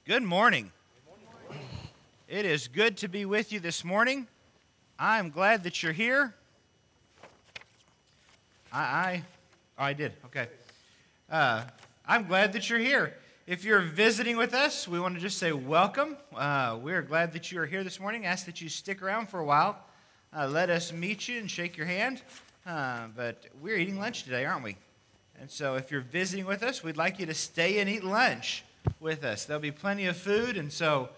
Good morning. It is good to be with you this morning. I'm glad that you're here. I did. Okay. I'm glad that you're here. If you're visiting with us, we want to just say welcome. We are glad that you are here this morning. Ask that you stick around for a while. Let us meet you and shake your hand. But we're eating lunch today, aren't we? And so if you're visiting with us, we'd like you to stay and eat lunch with us. There'll be plenty of food, and so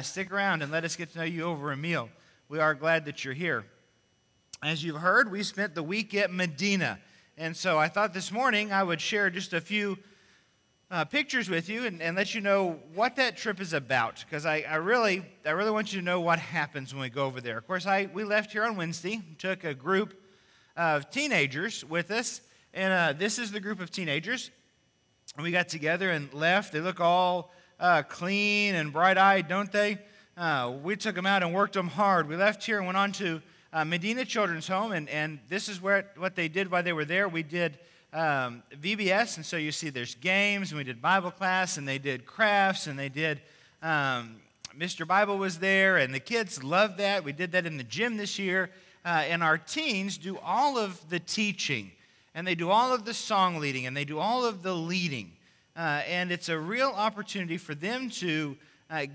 stick around and let us get to know you over a meal. We are glad that you're here. As you've heard, we spent the week at Medina, and so I thought this morning I would share just a few pictures with you and let you know what that trip is about, because I really want you to know what happens when we go over there. Of course, we left here on Wednesday, took a group of teenagers with us, and this is the group of teenagers. We got together and left. They look all clean and bright-eyed, don't they? We took them out and worked them hard. We left here and went on to Medina Children's Home, and this is what they did while they were there. We did VBS, and so you see there's games, and we did Bible class, and they did crafts, and they did Mr. Bible was there, and the kids loved that. We did that in the gym this year, and our teens do all of the teaching, and they do all of the song leading, and they do all of the leading. And it's a real opportunity for them to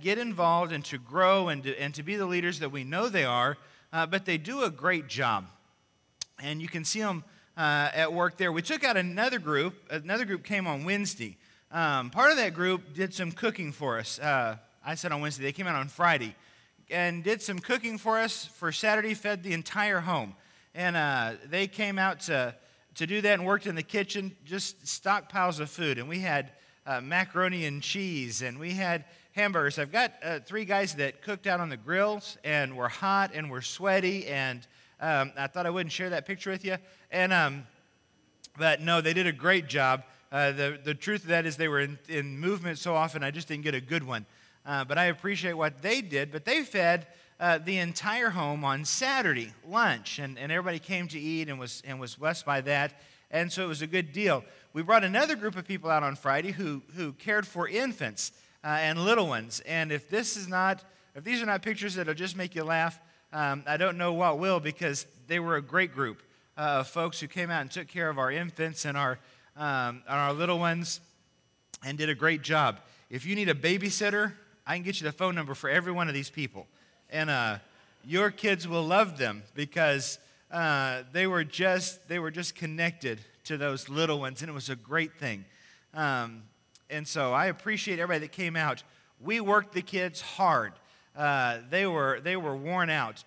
get involved and to grow and to be the leaders that we know they are, but they do a great job. And you can see them at work there. We took out another group. Another group came on Wednesday. Part of that group did some cooking for us. I said on Wednesday. They came out on Friday and did some cooking for us for Saturday, fed the entire home. And they came out to do that and worked in the kitchen, just stockpiles of food. And we had macaroni and cheese, and we had hamburgers. I've got 3 guys that cooked out on the grills and were hot and were sweaty, and I thought I wouldn't share that picture with you. And but no, they did a great job. The truth of that is they were in movement so often, I just didn't get a good one. But I appreciate what they did. But they fed the entire home on Saturday lunch, and everybody came to eat and was blessed by that, and so it was a good deal. We brought another group of people out on Friday who cared for infants and little ones, and if these are not pictures that'll just make you laugh, I don't know what will, because they were a great group of folks who came out and took care of our infants and our little ones and did a great job. If you need a babysitter, I can get you the phone number for every one of these people. And your kids will love them, because they were just connected to those little ones, and it was a great thing. And so I appreciate everybody that came out. We worked the kids hard. They were worn out.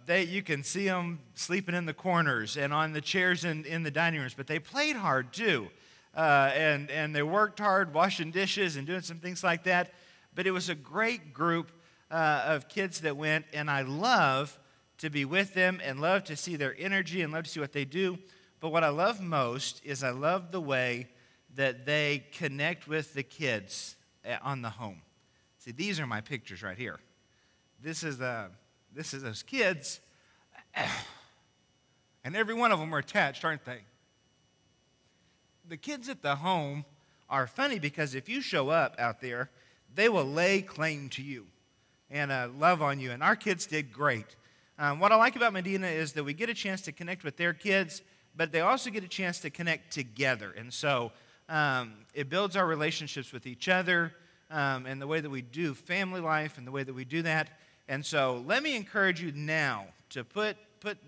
You can see them sleeping in the corners and on the chairs in the dining rooms, but they played hard too, and they worked hard, washing dishes and doing some things like that. But it was a great group of kids that went, and I love to be with them and love to see their energy and love to see what they do. But what I love most is I love the way that they connect with the kids on the home. See, these are my pictures right here. This is those kids, and every one of them are attached, aren't they? The kids at the home are funny, because if you show up out there, they will lay claim to you and love on you, and our kids did great. What I like about Medina is that we get a chance to connect with their kids, but they also get a chance to connect together, and so it builds our relationships with each other and the way that we do family life and the way that we do that. And so let me encourage you now to put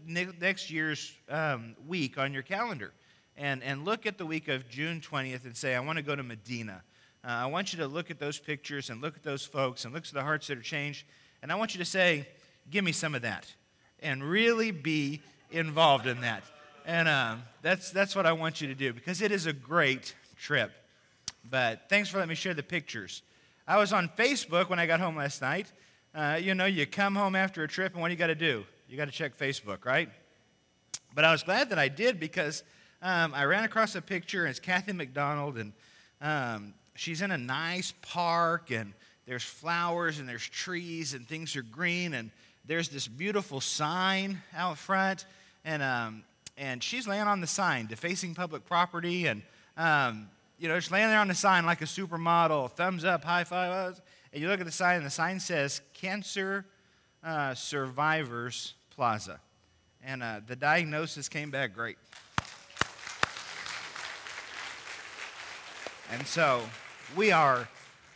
next year's week on your calendar and look at the week of June 20th and say, I want to go to Medina. I want you to look at those pictures and look at those folks and look at the hearts that are changed. And I want you to say, give me some of that, and really be involved in that. And that's what I want you to do, because it is a great trip. But thanks for letting me share the pictures. I was on Facebook when I got home last night. You come home after a trip, and what do you got to do? You got to check Facebook, right? But I was glad that I did, because I ran across a picture, and it's Kathy McDonald, and she's in a nice park, and there's flowers, and there's trees, and things are green, and there's this beautiful sign out front, and she's laying on the sign, defacing public property, and just laying there on the sign like a supermodel, thumbs up, high five, and you look at the sign, and the sign says Cancer Survivors Plaza. And the diagnosis came back great. And so we are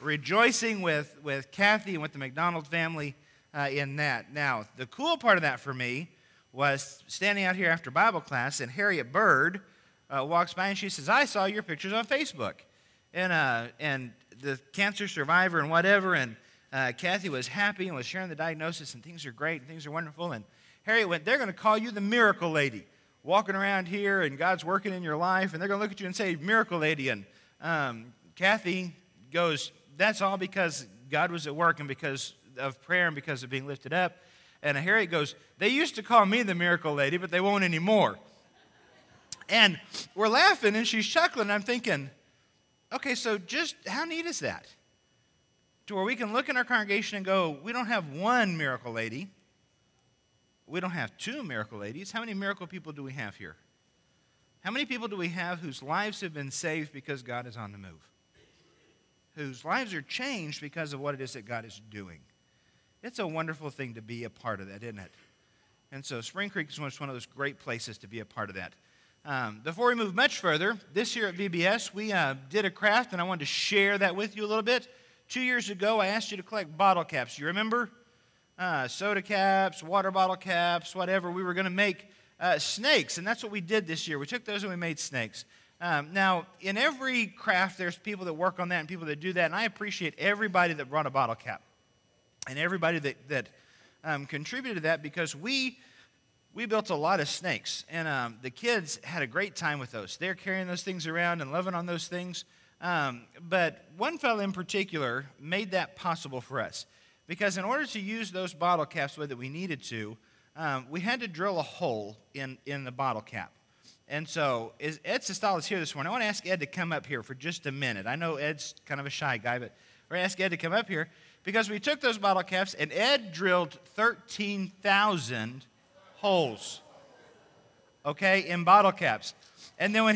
rejoicing with Kathy and with the McDonald family in that. Now, the cool part of that for me was standing out here after Bible class, and Harriet Bird walks by, and she says, I saw your pictures on Facebook. And the cancer survivor and whatever, and Kathy was happy and was sharing the diagnosis, and things are great, and things are wonderful. And Harriet went, they're going to call you the miracle lady, walking around here, and God's working in your life, and they're going to look at you and say, miracle lady. And Kathy goes, that's all because God was at work and because of prayer and because of being lifted up. And Harriet goes, they used to call me the miracle lady, but they won't anymore. And we're laughing, and she's chuckling, and I'm thinking, okay, so just how neat is that? To where we can look in our congregation and go, we don't have one miracle lady. We don't have two miracle ladies. How many miracle people do we have here? How many people do we have whose lives have been saved because God is on the move? Whose lives are changed because of what it is that God is doing? It's a wonderful thing to be a part of that, isn't it? And so Spring Creek is one of those great places to be a part of that. Before we move much further, this year at VBS, we did a craft, and I wanted to share that with you a little bit. 2 years ago, I asked you to collect bottle caps. You remember? Soda caps, water bottle caps, whatever. We were going to make snakes, and that's what we did this year. We took those and we made snakes. Now, in every craft, there's people that work on that and people that do that, and I appreciate everybody that brought a bottle cap and everybody that contributed to that, because we built a lot of snakes, and the kids had a great time with those. They're carrying those things around and loving on those things. But one fellow in particular made that possible for us, because in order to use those bottle caps the way that we needed to, we had to drill a hole in the bottle cap. And so Ed Sestal is here this morning. I want to ask Ed to come up here for just a minute. I know Ed's kind of a shy guy, but we're going to ask Ed to come up here, because we took those bottle caps, and Ed drilled 13,000 holes, okay, in bottle caps. And then when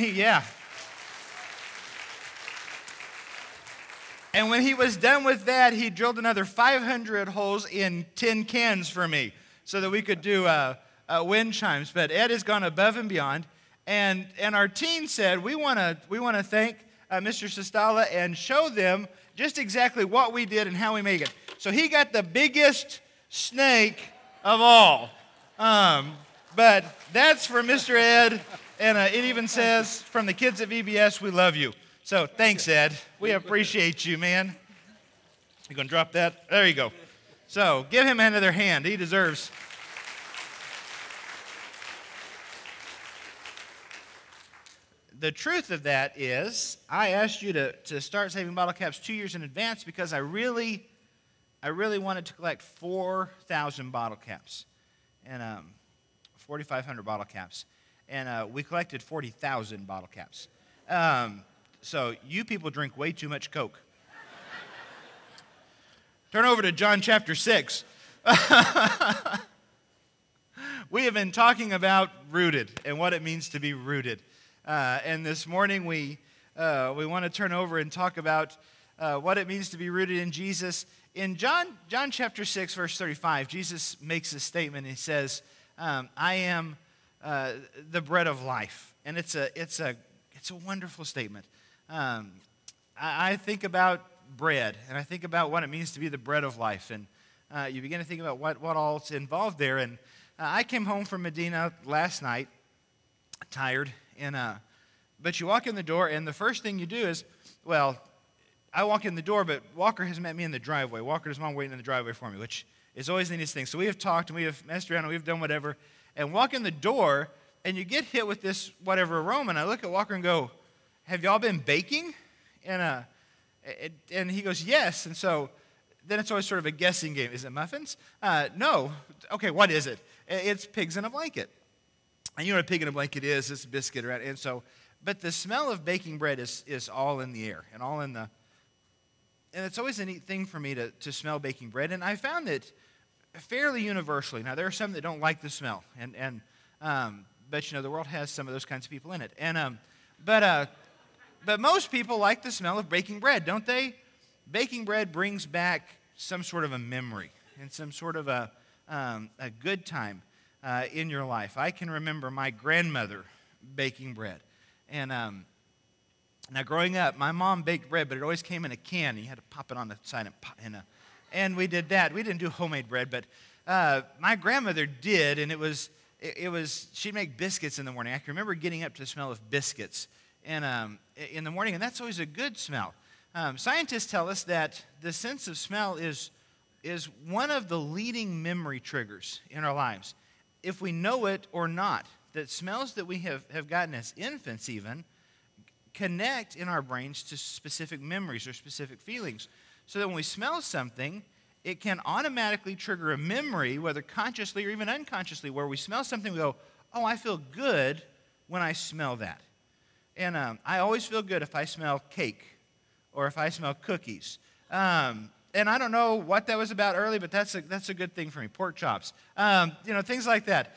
And when he was done with that, he drilled another 500 holes in tin cans for me so that we could do wind chimes. But Ed has gone above and beyond. And our team said, we want to thank Mr. Sestala and show them just exactly what we did and how we made it. So he got the biggest snake of all. But that's for Mr. Ed. And it even says, from the kids at VBS, we love you. So thanks, Ed. We appreciate you, man. You going to drop that? There you go. So give him another hand. He deserves. The truth of that is, I asked you to start saving bottle caps 2 years in advance because I really wanted to collect 4,000 bottle caps and 4,500 bottle caps. And we collected 40,000 bottle caps. So you people drink way too much Coke. Turn over to John chapter 6. We have been talking about rooted and what it means to be rooted. And this morning we want to turn over and talk about what it means to be rooted in Jesus. In John chapter 6, verse 35, Jesus makes a statement. He says, I am the bread of life. And it's a wonderful statement. I think about bread, and I think about what it means to be the bread of life. And you begin to think about what all's involved there. And I came home from Medina last night, tired. But you walk in the door, and the first thing you do is, well, I walk in the door, but Walker has met me in the driveway. Walker and his mom waiting in the driveway for me, which is always the neatest thing. So we have talked, and we have messed around, and we've done whatever. And walk in the door, and you get hit with this whatever aroma. And I look at Walker and go, have y'all been baking? And he goes, yes. And so then it's always sort of a guessing game. Is it muffins? No. Okay, what is it? It's pigs in a blanket. And you know what a pig in a blanket is? It's a biscuit, right? And so, but the smell of baking bread is all in the air and all in the, and it's always a neat thing for me to smell baking bread. And I found it fairly universally. Now, there are some that don't like the smell, but you know, the world has some of those kinds of people in it. And but But most people like the smell of baking bread, don't they? Baking bread brings back some sort of a memory and some sort of a good time in your life. I can remember my grandmother baking bread. And now growing up, my mom baked bread, but it always came in a can. And you had to pop it on the side and we did that. We didn't do homemade bread, but my grandmother did, and it was she'd make biscuits in the morning. I can remember getting up to the smell of biscuits and in the morning, and that's always a good smell. Scientists tell us that the sense of smell is one of the leading memory triggers in our lives. If we know it or not, that smells that we have gotten as infants even connect in our brains to specific memories or specific feelings. So that when we smell something, it can automatically trigger a memory, whether consciously or even unconsciously, where we smell something, we go, oh, I feel good when I smell that. And I always feel good if I smell cake or if I smell cookies. And I don't know what that was about early, but that's a good thing for me. Pork chops, things like that.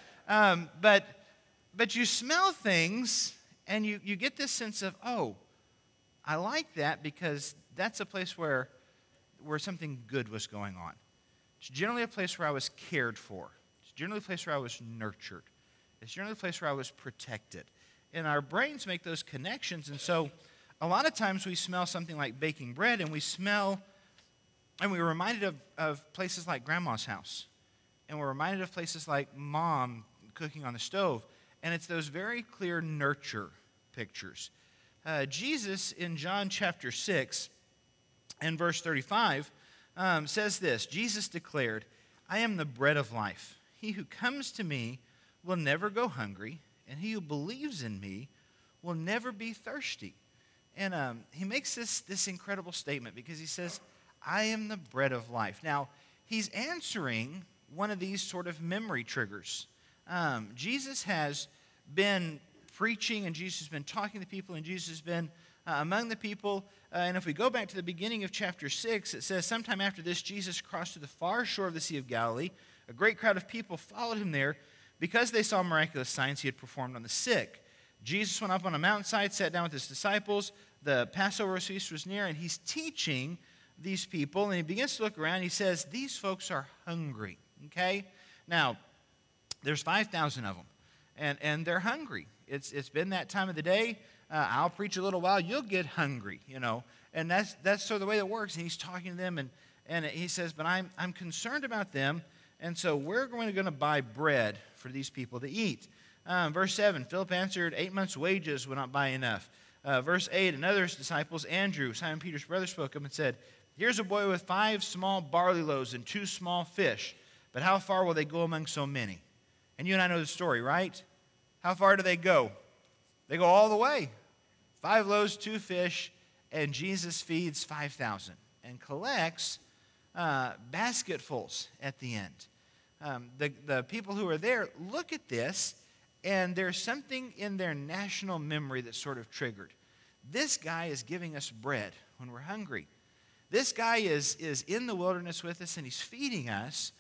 But you smell things, and you get this sense of, oh, I like that because that's a place where something good was going on. It's generally a place where I was cared for. It's generally a place where I was nurtured. It's generally a place where I was protected. And our brains make those connections, and so a lot of times we smell something like baking bread, and we're reminded of places like Grandma's house, and we're reminded of places like Mom cooking on the stove, and it's those very clear nurture pictures. Jesus in John chapter 6 and verse 35 says this, Jesus declared, I am the bread of life. He who comes to me will never go hungry, and he who believes in me will never be thirsty. And he makes this incredible statement because he says, I am the bread of life. Now, he's answering one of these sort of memory triggers. Jesus has been preaching, and Jesus has been talking to people, and Jesus has been among the people. And if we go back to the beginning of chapter 6, it says, sometime after this, Jesus crossed to the far shore of the Sea of Galilee. A great crowd of people followed him there because they saw miraculous signs he had performed on the sick. Jesus went up on a mountainside, sat down with his disciples. The Passover feast was near, and he's teaching these people. And he begins to look around. He says, these folks are hungry. Okay? Now, there's 5,000 of them, and they're hungry. It's been that time of the day. I'll preach a little while. You'll get hungry, And that's sort of the way it works. And he's talking to them, and he says, but I'm concerned about them, and so we're going to buy bread for these people to eat. Verse 7, Philip answered, 8 months' wages would not buy enough. Verse 8, another of his disciples, Andrew, Simon Peter's brother, spoke up and said, here's a boy with 5 small barley loaves and 2 small fish, but how far will they go among so many? And you and I know the story, right? How far do they go? They go all the way. 5 loaves, 2 fish, and Jesus feeds 5,000 and collects basketfuls at the end. The people who are there look at this, and there's something in their national memory that's sort of triggered. This guy is giving us bread when we're hungry. This guy is in the wilderness with us, and he's feeding us,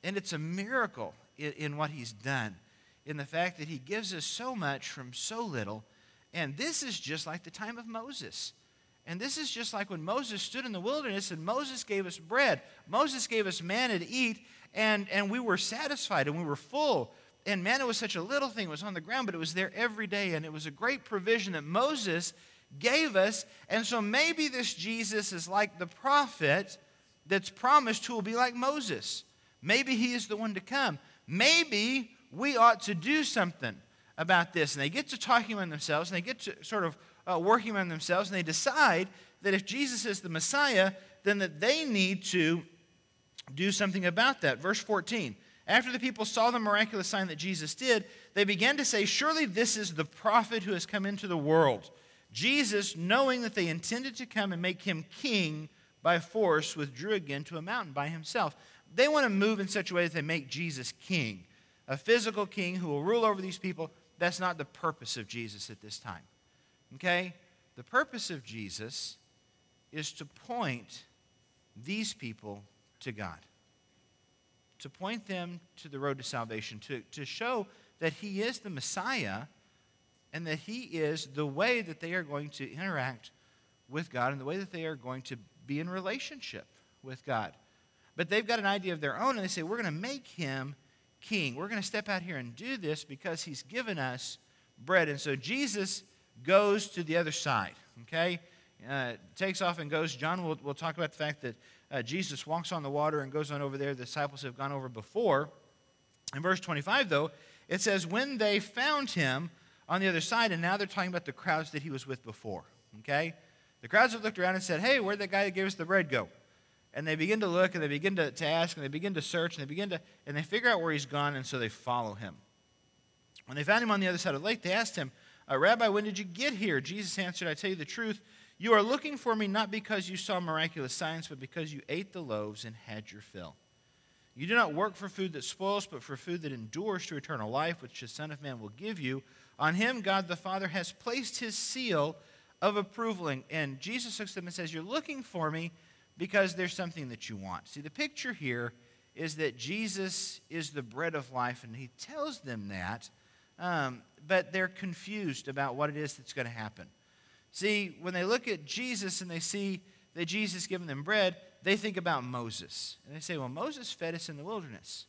and it's a miracle in what he's done, in the fact that he gives us so much from so little. And this is just like the time of Moses. And this is just like when Moses stood in the wilderness and Moses gave us bread. Moses gave us manna to eat, and we were satisfied and we were full. And manna was such a little thing. It was on the ground, but it was there every day. And it was a great provision that Moses gave us. And so maybe this Jesus is like the prophet that's promised who will be like Moses. Maybe he is the one to come. Maybe we ought to do something about this. And they get to talking among themselves, and they get to sort of working among themselves, and they decide that if Jesus is the Messiah, then that they need to do something about that. Verse 14, after the people saw the miraculous sign that Jesus did, they began to say, surely this is the prophet who has come into the world. Jesus, knowing that they intended to come and make him king by force, withdrew again to a mountain by himself. They want to move in such a way that they make Jesus king, a physical king who will rule over these people. That's not the purpose of Jesus at this time. Okay? The purpose of Jesus is to point these people to God, to point them to the road to salvation, to show that he is the Messiah and that he is the way that they are going to interact with God and the way that they are going to be in relationship with God. But they've got an idea of their own, and they say, we're going to make him king. We're going to step out here and do this because he's given us bread. And so Jesus goes to the other side, okay? Takes off and goes. John will talk about the fact that Jesus walks on the water and goes on over there. The disciples have gone over before. In verse 25, though, it says, when they found him on the other side, and now they're talking about the crowds that he was with before, okay? The crowds have looked around and said, hey, where'd that guy that gave us the bread go? And they begin to look, and they begin to ask, and they begin to search, and they figure out where he's gone, and so they follow him. When they found him on the other side of the lake, they asked him, Rabbi, when did you get here? Jesus answered, I tell you the truth, you are looking for me not because you saw miraculous signs, but because you ate the loaves and had your fill. You do not work for food that spoils, but for food that endures to eternal life, which the Son of Man will give you. On him, God the Father has placed his seal of approval. And Jesus looks at them and says, you're looking for me because there's something that you want. See, the picture here is that Jesus is the bread of life, and he tells them that, but they're confused about what it is that's going to happen. See, when they look at Jesus and they see that Jesus is giving them bread, they think about Moses. And they say, well, Moses fed us in the wilderness.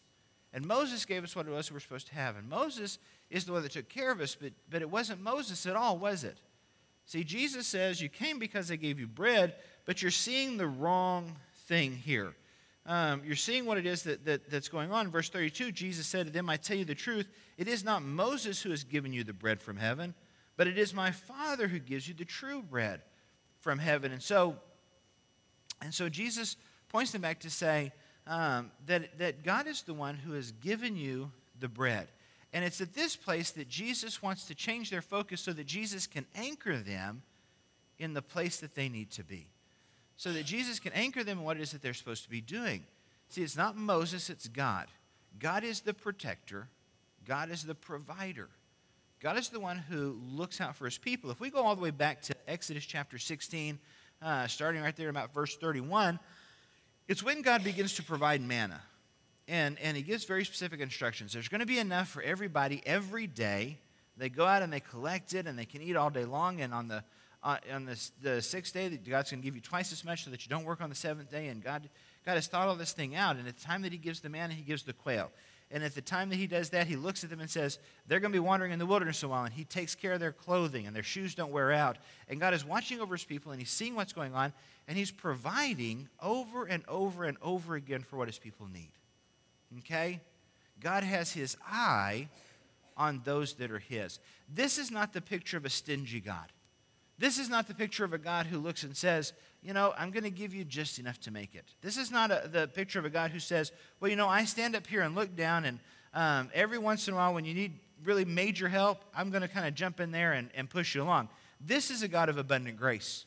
And Moses gave us what it was we were supposed to have. And Moses is the one that took care of us, but it wasn't Moses at all, was it? See, Jesus says, you came because I gave you bread, but you're seeing the wrong thing here. You're seeing what it is that's going on. In verse 32, Jesus said to them, I tell you the truth, it is not Moses who has given you the bread from heaven, but it is my Father who gives you the true bread from heaven. And so Jesus points them back to say that God is the one who has given you the bread. And it's at this place that Jesus wants to change their focus so that Jesus can anchor them in the place that they need to be. So that Jesus can anchor them in what it is that they're supposed to be doing. See, it's not Moses, it's God. God is the protector. God is the provider. God is the one who looks out for his people. If we go all the way back to Exodus chapter 16, starting right there about verse 31, it's when God begins to provide manna. And he gives very specific instructions. There's going to be enough for everybody every day. They go out and they collect it, and they can eat all day long. And on the sixth day, God's going to give you twice as much so that you don't work on the seventh day. And God has thought all this thing out. And at the time that he gives the manna, he gives the quail. And at the time that he does that, he looks at them and says, they're going to be wandering in the wilderness a while. And he takes care of their clothing, and their shoes don't wear out. And God is watching over his people, and he's seeing what's going on. And he's providing over and over and over again for what his people need. Okay? God has his eye on those that are his. This is not the picture of a stingy God. This is not the picture of a God who looks and says, I'm going to give you just enough to make it. This is not the picture of a God who says, well, I stand up here and look down, and every once in a while when you need really major help, I'm going to kind of jump in there and push you along. This is a God of abundant grace.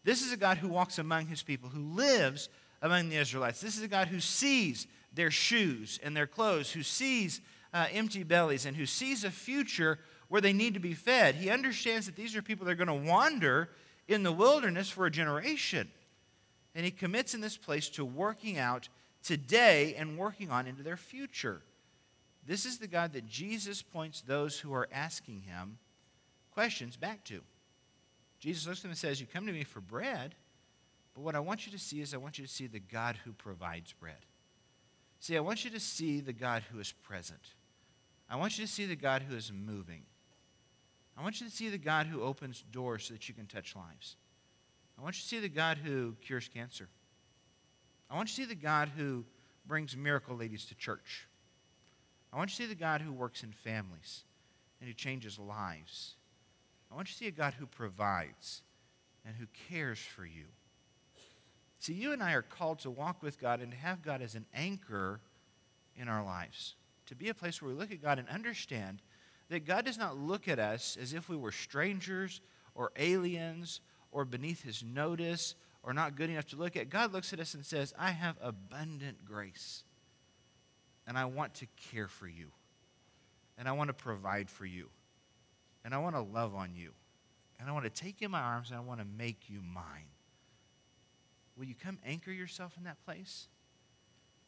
This is a God who walks among his people, who lives among the Israelites. This is a God who sees their shoes and their clothes, who sees empty bellies, and who sees a future where they need to be fed. He understands that these are people that are going to wander in the wilderness for a generation. And he commits in this place to working out today and working on into their future. This is the God that Jesus points those who are asking him questions back to. Jesus looks at them and says, you come to me for bread, but what I want you to see is I want you to see the God who provides bread. See, I want you to see the God who is present. I want you to see the God who is moving. I want you to see the God who opens doors so that you can touch lives. I want you to see the God who cures cancer. I want you to see the God who brings miracle ladies to church. I want you to see the God who works in families and who changes lives. I want you to see a God who provides and who cares for you. See, you and I are called to walk with God and to have God as an anchor in our lives. To be a place where we look at God and understand that God does not look at us as if we were strangers or aliens or beneath his notice or not good enough to look at. God looks at us and says, I have abundant grace, and I want to care for you, and I want to provide for you, and I want to love on you, and I want to take you in my arms, and I want to make you mine. Will you come anchor yourself in that place?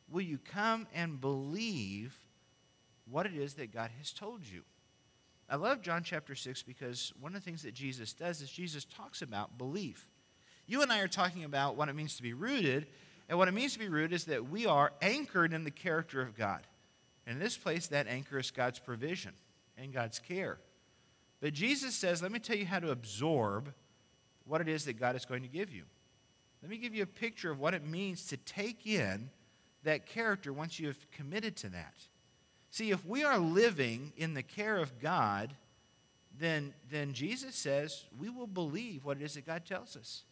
Will you come and believe what it is that God has told you? I love John chapter 6 because one of the things that Jesus does is Jesus talks about belief. You and I are talking about what it means to be rooted, and what it means to be rooted is that we are anchored in the character of God. And in this place, that anchor is God's provision and God's care. But Jesus says, let me tell you how to absorb what it is that God is going to give you. Let me give you a picture of what it means to take in that character once you have committed to that. See, if we are living in the care of God, then Jesus says we will believe what it is that God tells us.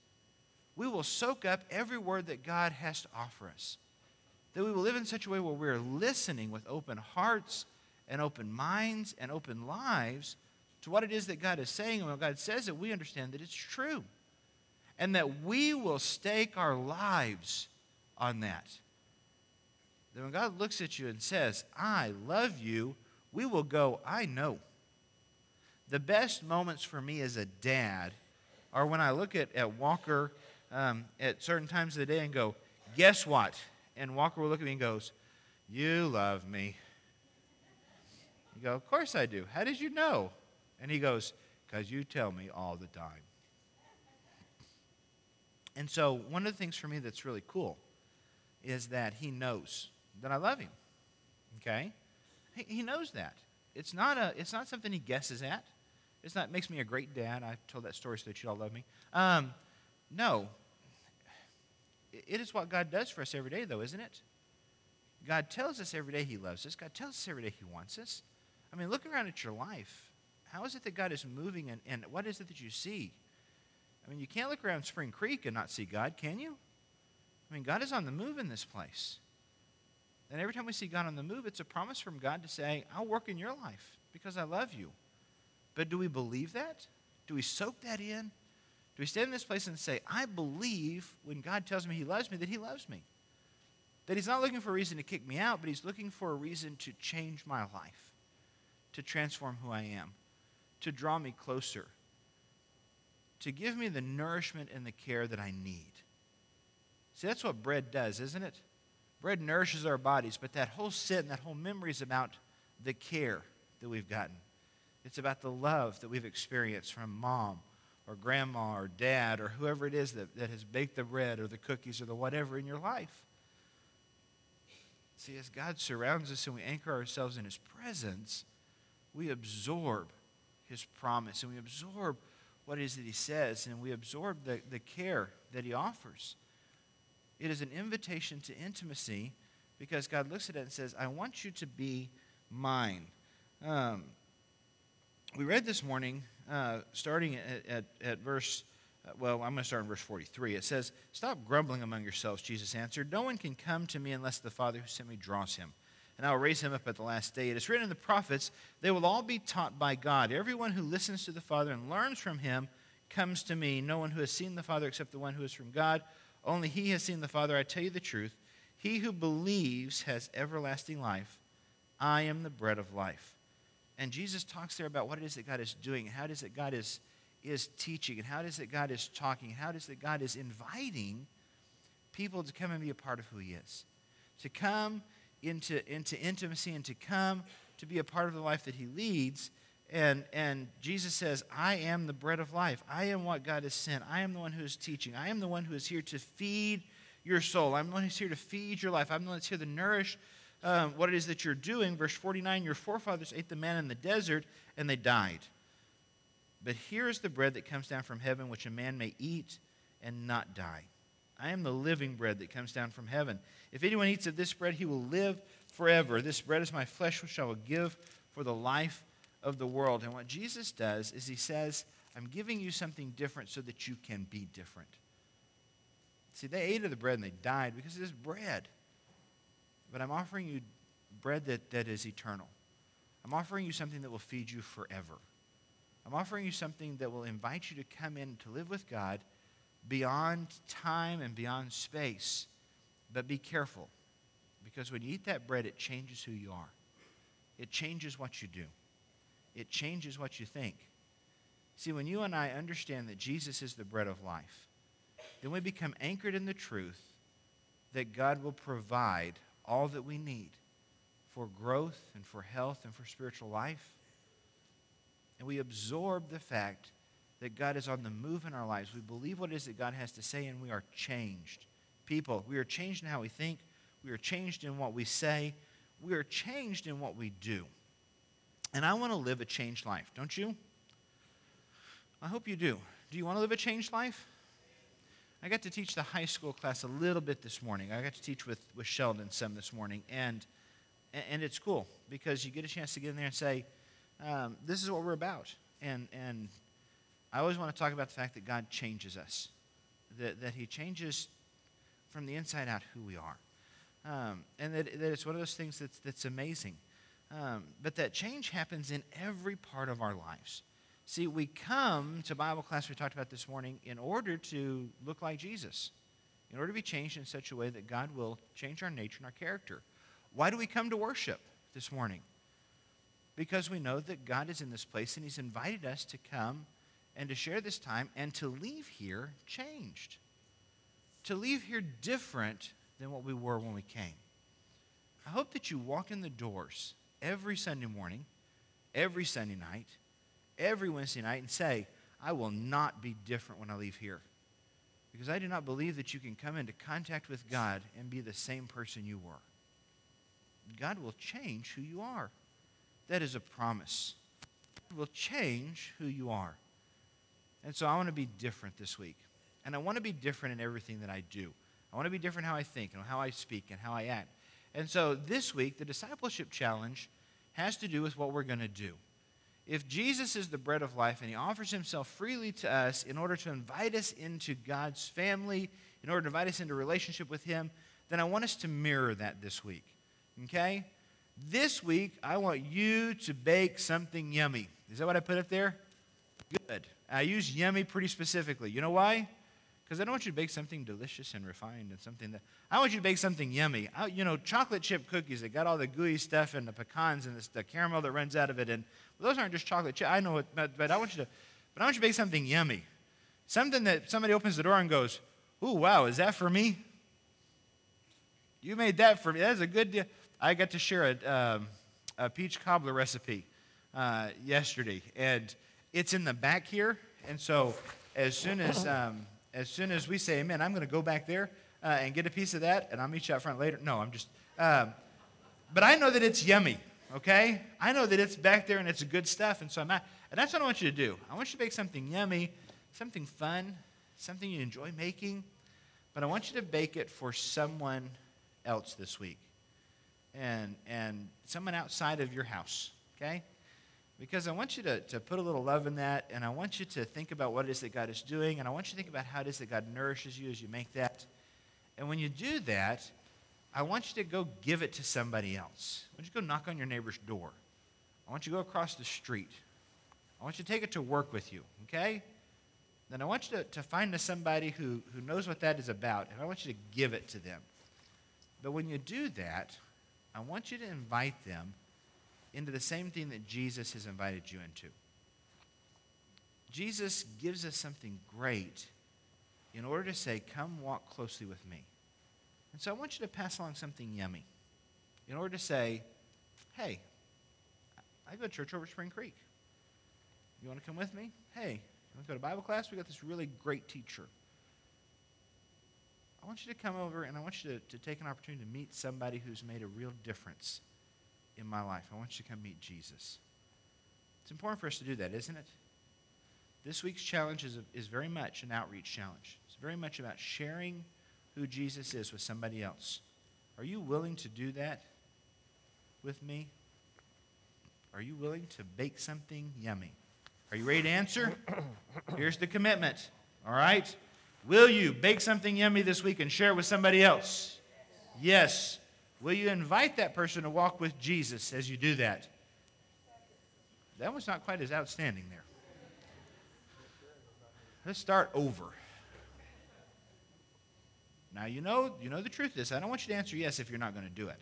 We will soak up every word that God has to offer us. That we will live in such a way where we're listening with open hearts and open minds and open lives to what it is that God is saying. And when God says it, we understand that it's true. And that we will stake our lives on that. That when God looks at you and says, I love you, we will go, I know. The best moments for me as a dad are when I look at Walker at certain times of the day and go, guess what? And Walker will look at me and goes, you love me. You go, of course I do. How did you know? And he goes, because you tell me all the time. And so one of the things for me that's really cool is that he knows that I love him. Okay? He knows that. It's not something he guesses at. It makes me a great dad. I told that story so that you all love me. No. It is what God does for us every day, though, isn't it? God tells us every day he loves us. God tells us every day he wants us. I mean, look around at your life. How is it that God is moving, and what is it that you see? I mean, you can't look around Spring Creek and not see God, can you? I mean, God is on the move in this place. And every time we see God on the move, it's a promise from God to say, I'll work in your life because I love you. But do we believe that? Do we soak that in? Do we stand in this place and say, I believe when God tells me he loves me, that he loves me? That he's not looking for a reason to kick me out, but he's looking for a reason to change my life, to transform who I am, to draw me closer, to give me the nourishment and the care that I need. See, that's what bread does, isn't it? Bread nourishes our bodies, but that whole sit and that whole memory is about the care that we've gotten. It's about the love that we've experienced from mom or grandma or dad or whoever it is that has baked the bread or the cookies or the whatever in your life. See, as God surrounds us and we anchor ourselves in his presence, we absorb his promise and we absorb what it is that he says and we absorb the care that he offers. It is an invitation to intimacy because God looks at it and says, I want you to be mine. We read this morning, starting at verse, I'm going to start in verse 43. It says, stop grumbling among yourselves, Jesus answered. No one can come to me unless the Father who sent me draws him. And I will raise him up at the last day. It is written in the prophets, they will all be taught by God. Everyone who listens to the Father and learns from him comes to me. No one who has seen the Father except the one who is from God. Only he has seen the Father. I tell you the truth. He who believes has everlasting life. I am the bread of life. And Jesus talks there about what it is that God is doing, how it is that God is teaching, and how it is that God is talking, and how it is that God is inviting people to come and be a part of who he is, to come into intimacy and to come to be a part of the life that he leads. And Jesus says, I am the bread of life. I am what God has sent. I am the one who is teaching. I am the one who is here to feed your soul. I'm the one who's here to feed your life. I'm the one that's here to nourish what it is that you're doing. Verse 49, your forefathers ate the manna in the desert, and they died. But here is the bread that comes down from heaven, which a man may eat and not die. I am the living bread that comes down from heaven. If anyone eats of this bread, he will live forever. This bread is my flesh, which I will give for the life of the world. And what Jesus does is he says, I'm giving you something different so that you can be different. See, they ate of the bread and they died because it is bread. But I'm offering you bread that is eternal. I'm offering you something that will feed you forever. I'm offering you something that will invite you to come in to live with God beyond time and beyond space. But be careful, because when you eat that bread, it changes who you are. It changes what you do. It changes what you think. See, when you and I understand that Jesus is the bread of life, then we become anchored in the truth that God will provide all that we need for growth and for health and for spiritual life. and we absorb the fact that God is on the move in our lives. We believe what it is that God has to say, and we are changed. People, we are changed in how we think. We are changed in what we say. We are changed in what we do. And I want to live a changed life, don't you? I hope you do. Do you want to live a changed life? I got to teach the high school class a little bit this morning. I got to teach with Sheldon some this morning, and it's cool because you get a chance to get in there and say, this is what we're about. And I always want to talk about the fact that God changes us, that he changes from the inside out who we are, and that it's one of those things that's amazing. But that change happens in every part of our lives. See, we come to Bible class we talked about this morning in order to look like Jesus, in order to be changed in such a way that God will change our nature and our character. Why do we come to worship this morning? Because we know that God is in this place and he's invited us to come and to share this time and to leave here changed, to leave here different than what we were when we came. I hope that you walk in the doors every Sunday morning, every Sunday night, every Wednesday night and say, I will not be different when I leave here. Because I do not believe that you can come into contact with God and be the same person you were. God will change who you are. That is a promise. God will change who you are. And so I want to be different this week. And I want to be different in everything that I do. I want to be different how I think and how I speak and how I act. And so this week, the Discipleship Challenge has to do with what we're going to do. If Jesus is the bread of life and he offers himself freely to us in order to invite us into God's family, in order to invite us into a relationship with him, then I want us to mirror that this week. Okay? This week, I want you to bake something yummy. Is that what I put up there? Good. I use yummy pretty specifically. You know why? Because I don't want you to bake something delicious and refined and something that... I want you to bake something yummy. Chocolate chip cookies that got all the gooey stuff and the pecans and the caramel that runs out of it. And those aren't just chocolate chip. I know it, but I want you to bake something yummy. Something that somebody opens the door and goes, ooh, wow, is that for me? You made that for me. That's a good deal. I got to share a peach cobbler recipe yesterday. And it's in the back here. And so as soon as we say amen, I'm going to go back there and get a piece of that, and I'll meet you out front later. No, I'm just... but I know that it's yummy, okay? I know that it's back there and it's good stuff, and so and that's what I want you to do. I want you to bake something yummy, something fun, something you enjoy making, but I want you to bake it for someone else this week, and someone outside of your house, okay? Because I want you to put a little love in that, and I want you to think about what it is that God is doing, and I want you to think about how it is that God nourishes you as you make that. And when you do that, I want you to go give it to somebody else. I want you to go knock on your neighbor's door. I want you to go across the street. I want you to take it to work with you, okay? Then I want you to find somebody who knows what that is about, and I want you to give it to them. But when you do that, I want you to invite them into the same thing that Jesus has invited you into. Jesus gives us something great in order to say, come walk closely with me. And so I want you to pass along something yummy in order to say, hey, I go to church over at Spring Creek. You want to come with me? Hey, you want to go to Bible class? We got this really great teacher. I want you to come over and I want you to take an opportunity to meet somebody who's made a real difference in my life. I want you to come meet Jesus. It's important for us to do that, isn't it? This week's challenge is very much an outreach challenge. It's very much about sharing who Jesus is with somebody else. Are you willing to do that with me? Are you willing to bake something yummy? Are you ready to answer? Here's the commitment, all right? Will you bake something yummy this week and share it with somebody else? Yes. Will you invite that person to walk with Jesus as you do that? That was not quite as outstanding there. Let's start over. Now, you know the truth is, I don't want you to answer yes if you're not going to do it.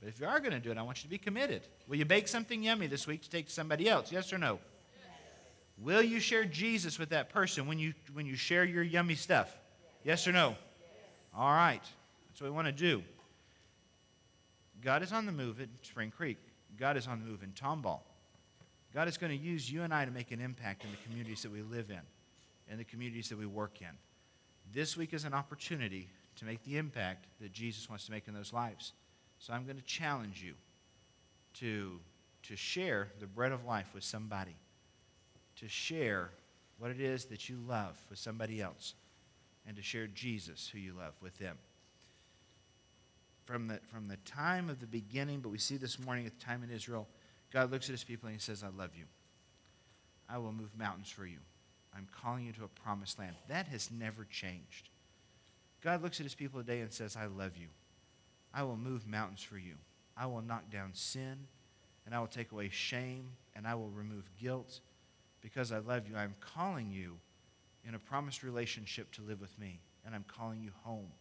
But if you are going to do it, I want you to be committed. Will you bake something yummy this week to take to somebody else? Yes or no? Yes. Will you share Jesus with that person when you share your yummy stuff? Yes or no? Yes. All right. That's what we want to do. God is on the move at Spring Creek. God is on the move in Tomball. God is going to use you and I to make an impact in the communities that we live in and the communities that we work in. This week is an opportunity to make the impact that Jesus wants to make in those lives. So I'm going to challenge you to share the bread of life with somebody, to share what it is that you love with somebody else, and to share Jesus, who you love, with them. From the time of the beginning, but we see this morning at the time in Israel, God looks at his people and he says, I love you. I will move mountains for you. I'm calling you to a promised land. That has never changed. God looks at his people today and says, I love you. I will move mountains for you. I will knock down sin, and I will take away shame, and I will remove guilt. Because I love you, I'm calling you in a promised relationship to live with me, and I'm calling you home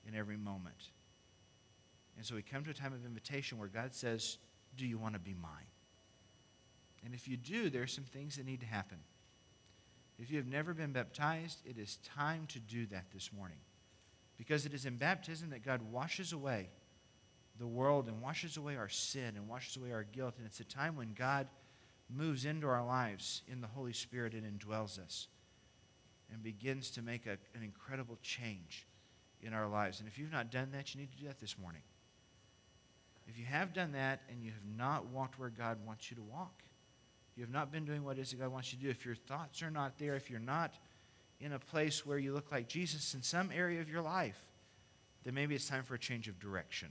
in every moment. And so we come to a time of invitation where God says, do you want to be mine? And if you do, there are some things that need to happen. If you have never been baptized, it is time to do that this morning. Because it is in baptism that God washes away the world and washes away our sin and washes away our guilt. And it's a time when God moves into our lives in the Holy Spirit and indwells us and begins to make an incredible change in our lives. And if you've not done that, you need to do that this morning. If you have done that and you have not walked where God wants you to walk, you have not been doing what it is that God wants you to do, if your thoughts are not there, if you're not in a place where you look like Jesus in some area of your life, then maybe it's time for a change of direction.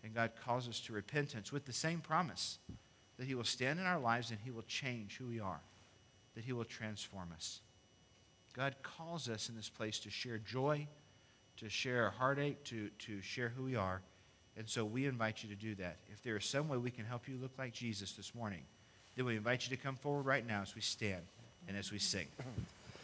And God calls us to repentance with the same promise that he will stand in our lives and he will change who we are, that he will transform us. God calls us in this place to share joy, to share our heartache, to share who we are. And so we invite you to do that. If there is some way we can help you look like Jesus this morning, then we invite you to come forward right now as we stand and as we sing.